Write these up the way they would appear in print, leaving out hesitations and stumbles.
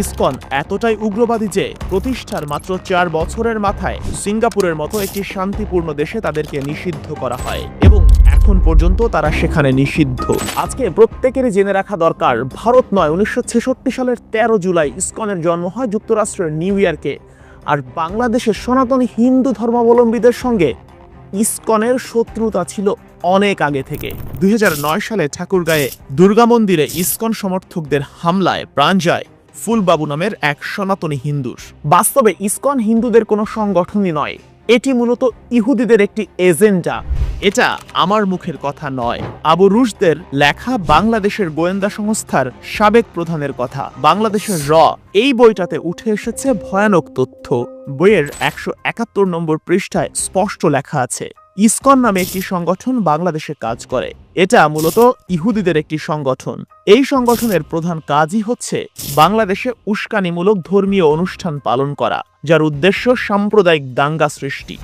ISKCON এতটাই উগ্রবাদী যে প্রতিষ্ঠার মাত্র 4 বছরের মাথায় সিঙ্গাপুরের মতো একটি শান্তিপূর্ণ দেশে তাদেরকে নিষিদ্ধ করা হয় এবং এখন পর্যন্ত তারা সেখানে নিষিদ্ধ। আজকে প্রত্যেকেরই জেনে রাখা দরকার, ভারত নয়, 1966 সালের 13 জুলাই ইসকনের জন্ম হয় যুক্তরাষ্ট্রের নিউ ইয়র্কে। আর বাংলাদেশের সনাতনী হিন্দু ধর্মাবলম্বীদের সঙ্গে ইসকনের শত্রুতা ছিল অনেক আগে থেকে। 2009 সালে ঠাকুরগাঁয়ে দুর্গা মন্দিরে ইসকন সমর্থকদের হামলায় প্রাণ যায় ফুলবাবু নামের এক সনাতনী হিন্দুর। বাস্তবে ইসকন হিন্দুদের কোনো সংগঠনই নয়, এটি মূলত ইহুদিদের একটি এজেন্ডা। এটা আমার মুখের কথা নয়, আবু রুশদের লেখা বাংলাদেশের গোয়েন্দা সংস্থার সাবেক প্রধানের কথা। বাংলাদেশের এই বইটাতে উঠে এসেছে ভয়ানক তথ্য। বইয়ের 171 নম্বর পৃষ্ঠায় স্পষ্ট লেখা আছে, ইসকন নামে একটি সংগঠন বাংলাদেশে কাজ করে। এটা মূলত ইহুদিদের একটি সংগঠন। এই সংগঠনের প্রধান কাজই হচ্ছে বাংলাদেশে উস্কানিমূলক ধর্মীয় অনুষ্ঠান পালন করা, যার উদ্দেশ্য সাম্প্রদায়িক দাঙ্গা সৃষ্টি।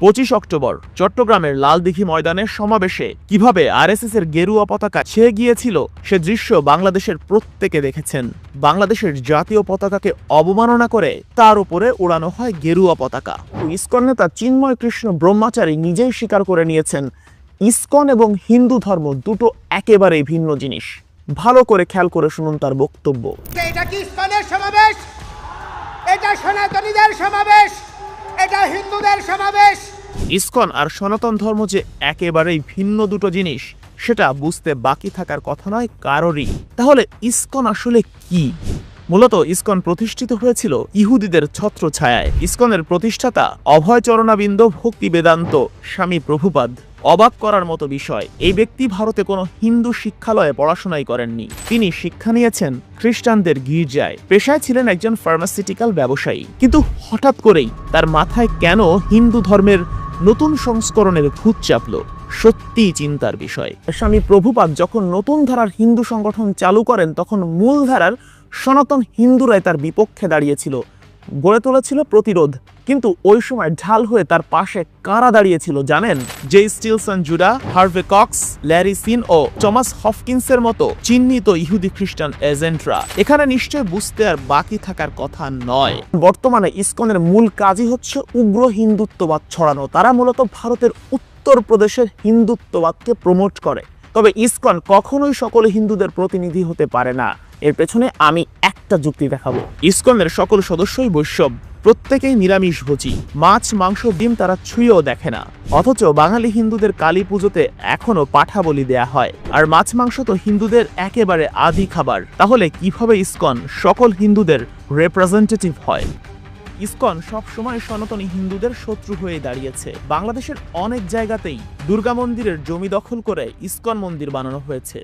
25 অক্টোবর চট্টগ্রামের লালদিঘি ময়দানের সমাবেশে কিভাবে আরএসএস এর গেরুয়া পতাকা ছেয়ে গিয়েছিল সে দৃশ্য বাংলাদেশের প্রত্যেকে দেখেছেন। বাংলাদেশের জাতীয় পতাকাকে অবমাননা করে তার উপরে উড়ানো হয় গেরুয়া পতাকা। ইসকন নেতা চিন্ময় কৃষ্ণ ব্রহ্মচারী নিজেই স্বীকার করে নিয়েছেন, ইসকন এবং হিন্দু ধর্ম দুটো একেবারেই ভিন্ন জিনিস। ভালো করে খেয়াল করে শুনুন তার বক্তব্য। এটা কি ইসকনের সমাবেশ? এটা সনাতনীদের সমাবেশ, এটা হিন্দুদের সমাবেশ। ইসকন আর সনাতন ধর্ম যে একেবারেই ভিন্ন দুটো জিনিস, সেটা বুঝতে বাকি থাকার কথা নয় কারোরই। তাহলে ইসকন আসলে কি? মূলত ইসকন প্রতিষ্ঠিত হয়েছিল ইহুদিদের ছত্রছায়ায়। ইসকনের প্রতিষ্ঠাতা অভয়চরণাবিন্দ ভক্তি বেদান্ত স্বামী প্রভুপাদ। অবাক করার মতো বিষয়, এই ব্যক্তি ভারতে কোনো হিন্দু শিক্ষালয়ে পড়াশোনাই করেননি। তিনি শিক্ষা নিয়েছেন খ্রিস্টানদের গির্জায়। পেশায় ছিলেন একজন ফার্মাসিউটিক্যাল ব্যবসায়ী। কিন্তু হঠাৎ করেই তার মাথায় কেন হিন্দু ধর্মের নতুন সংস্করণের ভূত চাপল? সত্যিই চিন্তার বিষয়। স্বামী প্রভুপাদ যখন নতুন ধারার হিন্দু সংগঠন চালু করেন, তখন মূল ধারার সনাতন হিন্দুরাই তার বিপক্ষে দাঁড়িয়েছিল, গড়ে তুলেছিল প্রতিরোধ। কিন্তু ওই সময় ঢাল হয়ে তার পাশে কারা দাঁড়িয়েছিল জানেন? J Stillson Judah, Harvey Cox, Larry Shinn ও টমাস হফকিন্সের মতো চিহ্নিত ইহুদি খ্রিস্টান এজেন্টরা। এখানে নিশ্চয় বুঝতে আর বাকি থাকার কথা নয়। বর্তমানে ইসকনের মূল কাজই হচ্ছে উগ্র হিন্দুত্ববাদ ছড়ানো। তারা মূলত ভারতের উত্তরপ্রদেশের হিন্দুত্ববাদকে প্রমোট করে। তবে ইসকন কখনোই সকল হিন্দুদের প্রতিনিধি হতে পারে না। এর পেছনে আমি একটা যুক্তি দেখাবো। ইসকনের সকল সদস্যই বৈষ্ণব, প্রত্যেকেই নিরামিষভোজী। মাছ, মাংস, ডিম তারা ছুঁয়েও দেখে না। অথচ বাঙালি হিন্দুদের কালী পুজোতে এখনো পাঠা বলি দেয়া হয়। আর মাছ মাংস তো হিন্দুদের একেবারে আদি খাবার। তাহলে কিভাবে ইসকন সকল হিন্দুদের রিপ্রেজেন্টেটিভ হয়? ইসকন সবসময় সনাতনী হিন্দুদের শত্রু হয়ে দাঁড়িয়েছে। বাংলাদেশের অনেক জায়গাতেই দুর্গা মন্দিরের জমি দখল করে ইসকন মন্দির বানানো হয়েছে।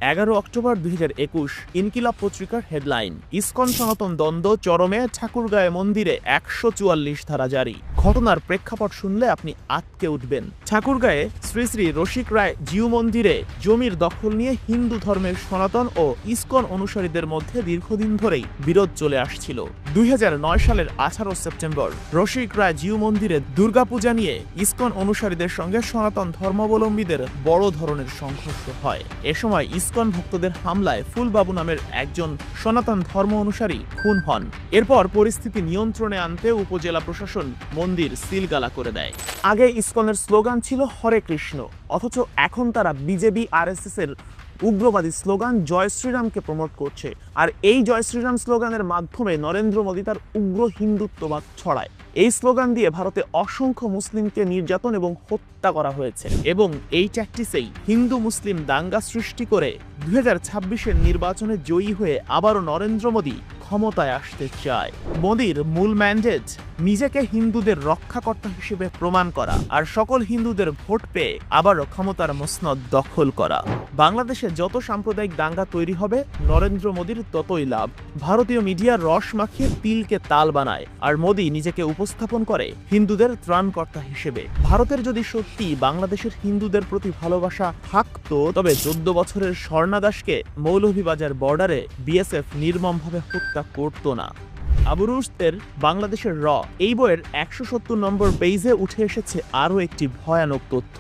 11 অক্টোবর 2021 ইনকিলাব পত্রিকার হেডলাইন, ইসকন সনাতন দ্বন্দ্ব চরমে, ঠাকুরগাঁয়ে মন্দিরে 144 ধারা জারি। ঘটনার প্রেক্ষাপট শুনলে আপনি আঁতকে উঠবেন। ঠাকুরগাঁয়ে শ্রী শ্রী রসিক রায় জিউ মন্দিরে জমির দখল নিয়ে হিন্দু ধর্মের সনাতন ও ইসকন অনুসারীদের মধ্যে দীর্ঘদিন ধরেই বিরোধ চলে আসছিল। 2009 সালের 18 সেপ্টেম্বর রসিক রায় জিউ মন্দিরে দুর্গাপূজা নিয়ে ইসকন অনুসারীদের সঙ্গে সনাতন ধর্মাবলম্বীদের বড় ধরনের সংঘর্ষ হয়। এ সময় ইসকন ভক্তদের হামলায় ফুলবাবু নামের একজন সনাতন ধর্ম অনুসারী খুন হন। এরপর পরিস্থিতি নিয়ন্ত্রণে আনতে উপজেলা প্রশাসন মন্দির সিলগালা করে দেয়। আগে ইসকনের স্লোগান ছিল হরে কৃষ্ণ, অথচ এখন তারা বিজেপি আরএসএস এর উগ্রবাদী স্লোগান জয় শ্রীরামকে প্রমোট করছে। আর এই জয় শ্রীরাম স্লোগানের মাধ্যমে নরেন্দ্র মোদী তার উগ্র হিন্দুত্ববাদ ছড়ায়। এই স্লোগান দিয়ে ভারতে অসংখ্য মুসলিমকে নির্যাতন এবং হত্যা করা হয়েছে। এবং এই ট্যাকটিসেই হিন্দু মুসলিম দাঙ্গা সৃষ্টি করে 2026-এর নির্বাচনে জয়ী হয়ে আবারও নরেন্দ্র মোদী ক্ষমতায় আসতে চায়। মোদীর মূল ম্যান্ডেট নিজেকে হিন্দুদের রক্ষাকর্তা হিসেবে প্রমাণ করা আর সকল হিন্দুদের ভোট পেয়ে আবারও ক্ষমতার মসনদ দখল করা। বাংলাদেশে যত সাম্প্রদায়িক দাঙ্গা তৈরি হবে নরেন্দ্র মোদীর ততই লাভ। ভারতীয় মিডিয়া রস মাখিয়ে তিলকে তাল বানায়, আর মোদী নিজেকে উপস্থাপন করে হিন্দুদের ত্রাণকর্তা হিসেবে। ভারতের যদি সত্যি বাংলাদেশের হিন্দুদের প্রতি ভালোবাসা থাকতো, তবে 14 বছরের স্বর্ণা দাসকে মৌলভীবাজার বর্ডারে বিএসএফ নির্মমভাবে হত্যা করতো না। আবু রুশদের বাংলাদেশের এই বইয়ের 170 নম্বর পেজে উঠে এসেছে আরও একটি ভয়ানক তথ্য।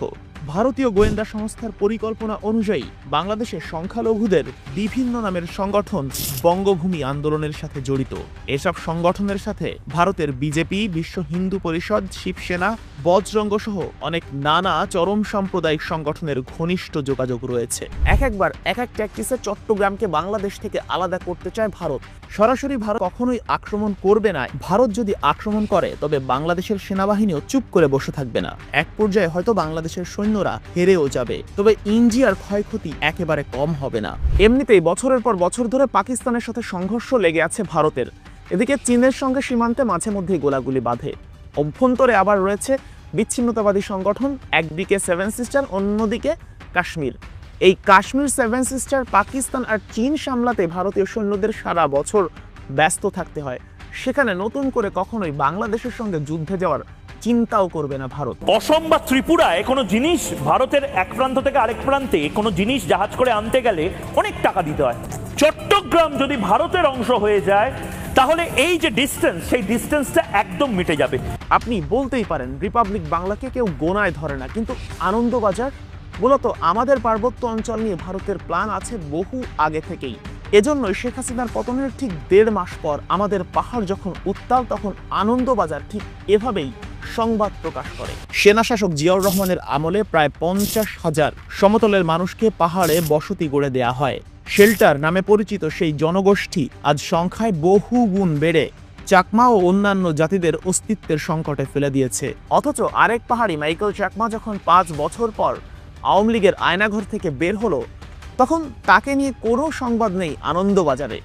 ভারতীয় গোয়েন্দা সংস্থার পরিকল্পনা অনুযায়ী বাংলাদেশের সংখ্যালঘুদের বিভিন্ন নামের সংগঠন বঙ্গভূমি আন্দোলনের সাথে জড়িত। এসব সংগঠনের সাথে ভারতের বিজেপি, বিশ্ব হিন্দু পরিষদ, শিবসেনা, বজরঙ্গ সহ অনেক নানা চরম সাম্প্রদায়িক সংগঠনের ঘনিষ্ঠ যোগাযোগ রয়েছে। একবার এক ট্যাকটিসে চট্টগ্রামকে বাংলাদেশ থেকে আলাদা করতে চায় ভারত। সরাসরি ভারত কখনোই আক্রমণ করবে না। ভারত যদি আক্রমণ করে তবে বাংলাদেশের সেনাবাহিনীও চুপ করে বসে থাকবে না। এক পর্যায়ে হয়তো বাংলাদেশের সৈন্যরা হেরেও যাবে, তবে ইন্ডিয়ার ক্ষয়ক্ষতি একেবারে কম হবে না। এমনিতেই বছরের পর বছর ধরে পাকিস্তানের সাথে সংঘর্ষ লেগে আছে ভারতের। এদিকে চীনের সঙ্গে সীমান্তে মাঝে মধ্যেই গোলাগুলি বাধে। অভ্যন্তরে আবার রয়েছে বিচ্ছিন্নতাবাদী সংগঠন, একদিকে সেভেন সিস্টার, অন্যদিকে কাশ্মীর। এই কাশ্মীর সেভেন সিস্টার পাকিস্তান আর চীন সামলাতে ভারতীয় সৈন্যদের সারা বছর ব্যস্ত থাকতে হয়। সেখানে নতুন করে কখনোই বাংলাদেশের সঙ্গে যুদ্ধে যাওয়ার চিন্তাও করবে না ভারত। অসম বা ত্রিপুরায় কোনো জিনিস ভারতের এক প্রান্ত থেকে আরেক প্রান্তে কোনো জিনিস জাহাজ করে আনতে গেলে অনেক টাকা দিতে হয়। চট্টগ্রাম যদি ভারতের অংশ হয়ে যায় তাহলে এই যে ডিস্টেন্স, সেই ডিস্টেন্সটা একদম মিটে যাবে। আপনি বলতেই পারেন রিপাবলিক বাংলাকে কেউ গোনায় ধরে না, কিন্তু আনন্দবাজার মূলত আমাদের পার্বত্য অঞ্চল নিয়ে ভারতের প্ল্যান আছে বহু আগে থেকেই। এজন্যই শেখ হাসিনার পতনের ঠিক 1.5 মাস পর আমাদের পাহাড় যখন উত্তাল, তখন আনন্দবাজার ঠিক এভাবেই সংবাদ প্রকাশ করে। সেনা শাসক জিয়াউর রহমানের আমলে প্রায় 50,000 সমতলের মানুষকে পাহাড়ে বসতি গড়ে দেয়া হয়। শেল্টার নামে পরিচিত সেই জনগোষ্ঠী আজ সংখ্যায় বহু গুণ বেড়ে চাকমা ও অন্যান্য জাতিদের অস্তিত্বের সংকটে ফেলে দিয়েছে। অথচ আরেক পাহাড়ি মাইকেল চাকমা যখন 5 বছর পর আওয়ামী লীগের আয়নাঘর থেকে বের হলো, তখন তাকে নিয়ে কোনো সংবাদ নেই আনন্দবাজারে।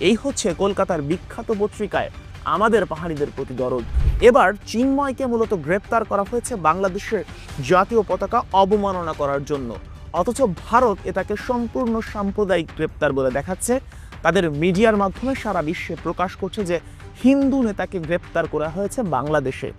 এই হচ্ছে কলকাতার বিখ্যাত পত্রিকায় আমাদের পাহাড়িদের প্রতি দরদ। এবার চিন্ময়কে মূলত গ্রেপ্তার করা হয়েছে বাংলাদেশের জাতীয় পতাকা অবমাননা করার জন্য। অথচ ভারত এটাকে সম্পূর্ণ সাম্প্রদায়িক গ্রেপ্তার বলে দেখাচ্ছে। তাদের মিডিয়ার মাধ্যমে সারা বিশ্বে প্রকাশ করছে যে হিন্দু নেতাকে গ্রেপ্তার করা হয়েছে বাংলাদেশে।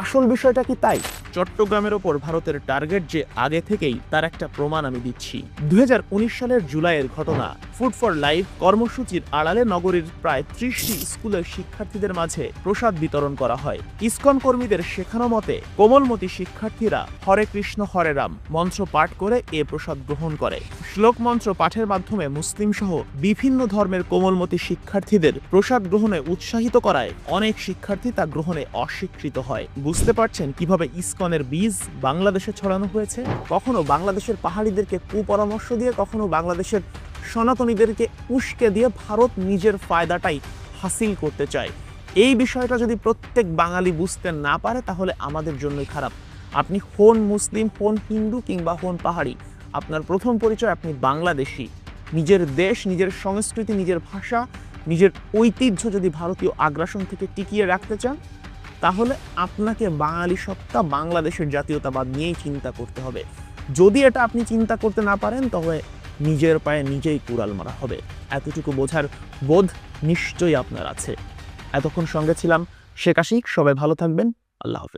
আসল বিষয়টা কি তাই? চট্টগ্রামের ওপর ভারতের টার্গেট যে আগে থেকেই, তার একটা প্রমাণ আমি দিচ্ছি। 2019 সালের জুলাইয়ের ঘটনা। ফুড ফর লাইফ কর্মসূচির আড়ালে নগরীর প্রায় 30টি স্কুলের শিক্ষার্থীদের মাঝে প্রসাদ বিতরণ করা হয়। ইসকন কর্মীদের শেখানো মতে কোমলমতি শিক্ষার্থীরা হরে কৃষ্ণ হরে রাম মন্ত্র পাঠ করে এ প্রসাদ গ্রহণ করে। শ্লোক মন্ত্র পাঠের মাধ্যমে মুসলিম সহ বিভিন্ন ধর্মের কোমলমতি শিক্ষার্থীদের প্রসাদ গ্রহণে উৎসাহিত করায় অনেক শিক্ষার্থী তা গ্রহণে অস্বীকৃত হয়। বুঝতে পারছেন কিভাবে ইসকনের বীজ বাংলাদেশে ছড়ানো হয়েছে? কখনো বাংলাদেশের পাহাড়িদেরকে কুপরামর্শ দিয়ে, কখনো বাংলাদেশের সনাতনীদেরকে উস্কে দিয়ে ভারত নিজের ফায়দাটাই হাসিল করতে চায়। এই বিষয়টা যদি প্রত্যেক বাঙালি বুঝতে না পারে তাহলে আমাদের জন্যই খারাপ। আপনি হন মুসলিম, হন হিন্দু কিংবা হন পাহাড়ি, আপনার প্রথম পরিচয় আপনি বাংলাদেশী। নিজের দেশ, নিজের সংস্কৃতি, নিজের ভাষা, নিজের ঐতিহ্য যদি ভারতীয় আগ্রাসন থেকে টিকিয়ে রাখতে চান তাহলে আপনাকে বাঙালি সত্তা, বাংলাদেশের জাতীয়তাবাদ নিয়েই চিন্তা করতে হবে। যদি এটা আপনি চিন্তা করতে না পারেন তবে নিজের পায়ে নিজেই কুড়াল মারা হবে। এতটুকু বোঝার বোধ নিশ্চয়ই আপনার আছে। এতক্ষণ সঙ্গে ছিলাম শেখ আশিক। সবাই ভালো থাকবেন। আল্লাহ হাফেজ।